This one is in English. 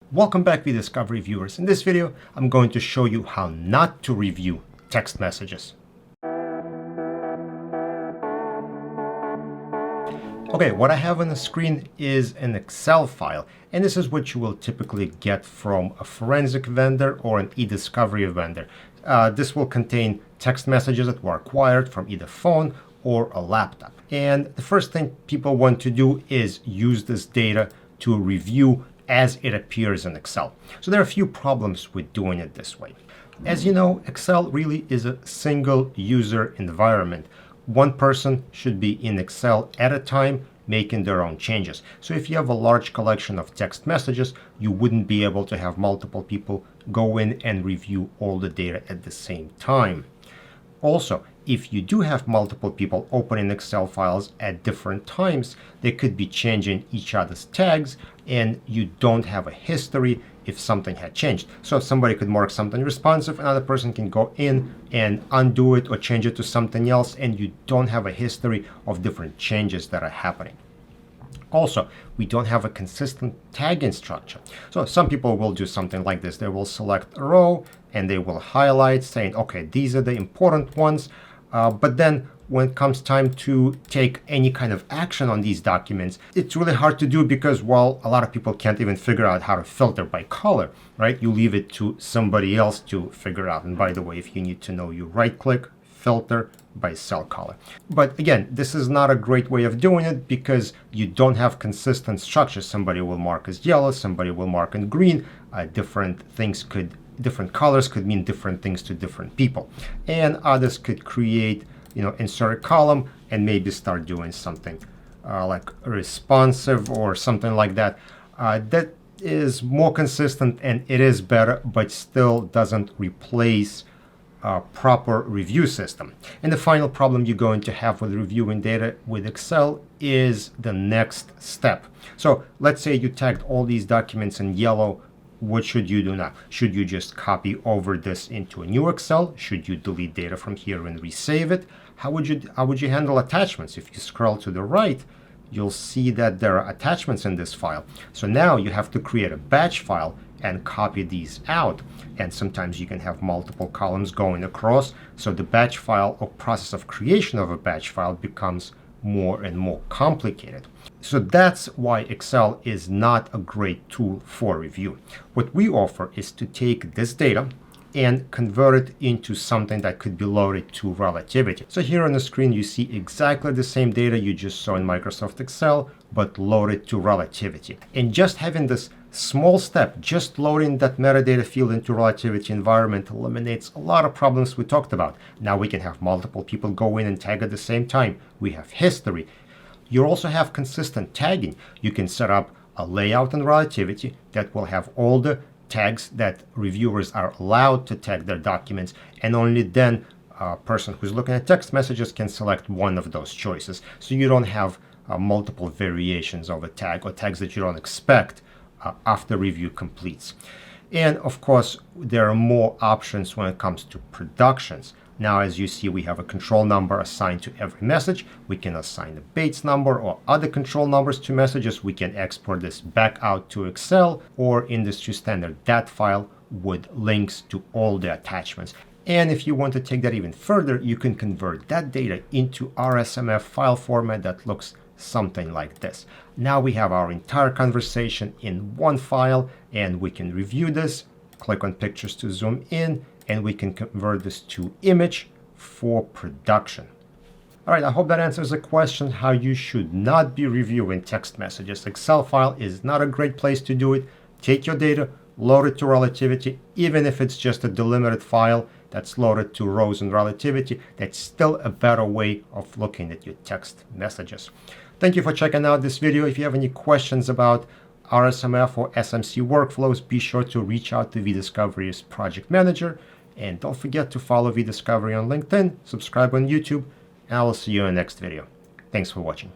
Welcome back, vdiscovery viewers. In this video, I'm going to show you how not to review text messages. Okay, what I have on the screen is an Excel file, and this is what you will typically get from a forensic vendor or an e-discovery vendor. This will contain text messages that were acquired from either phone or a laptop. And the first thing people want to do is use this data to review as it appears in Excel. So there are a few problems with doing it this way. As you know, Excel really is a single user environment. One person should be in Excel at a time making their own changes. So if you have a large collection of text messages, you wouldn't be able to have multiple people go in and review all the data at the same time. Also, if you do have multiple people opening Excel files at different times, they could be changing each other's tags, and you don't have a history if something had changed. So somebody could mark something responsive, another person can go in and undo it or change it to something else, and you don't have a history of different changes that are happening. Also, we don't have a consistent tagging structure. So some people will do something like this. They will select a row and they will highlight saying, okay, these are the important ones. But then when it comes time to take any kind of action on these documents, it's really hard to do because, well, a lot of people can't even figure out how to filter by color, right? You leave it to somebody else to figure out. And by the way, if you need to know, you right-click, filter by cell color. But again, this is not a great way of doing it because you don't have consistent structure. Somebody will mark as yellow, somebody will mark in green. Different colors could mean different things to different people. And others could create, insert a column and maybe start doing something like responsive or something like that. That is more consistent and it is better, but still doesn't replace a proper review system. And the final problem you're going to have with reviewing data with Excel is the next step. So let's say you tagged all these documents in yellow. What should you do now? Should you just copy over this into a new Excel? Should you delete data from here and resave it? How would you handle attachments? If you scroll to the right, you'll see that there are attachments in this file. So now you have to create a batch file and copy these out. And sometimes you can have multiple columns going across. So the batch file or process of creation of a batch file becomes more and more complicated. So that's why Excel is not a great tool for review. What we offer is to take this data and convert it into something that could be loaded to Relativity. So here on the screen, you see exactly the same data you just saw in Microsoft Excel, but loaded to Relativity. And just having this small step, just loading that metadata field into Relativity environment eliminates a lot of problems we talked about. Now we can have multiple people go in and tag at the same time. We have history. You also have consistent tagging. You can set up a layout in Relativity that will have all the tags that reviewers are allowed to tag their documents, and only then a person who's looking at text messages can select one of those choices. So you don't have multiple variations of a tag or tags that you don't expect after review completes. And of course, there are more options when it comes to productions. Now, as you see, we have a control number assigned to every message. We can assign a Bates number or other control numbers to messages. We can export this back out to Excel or industry standard DAT file with links to all the attachments. And if you want to take that even further, you can convert that data into RSMF file format that looks something like this. Now we have our entire conversation in one file, and we can review this, click on pictures to zoom in, and we can convert this to image for production. All right, I hope that answers the question how you should not be reviewing text messages. Excel file is not a great place to do it. Take your data, load it to Relativity, even if it's just a delimited file that's loaded to rows in Relativity. That's still a better way of looking at your text messages. Thank you for checking out this video. If you have any questions about RSMF or SMC workflows, be sure to reach out to vdiscovery's project manager. And don't forget to follow vdiscovery on LinkedIn, subscribe on YouTube, and I will see you in the next video. Thanks for watching.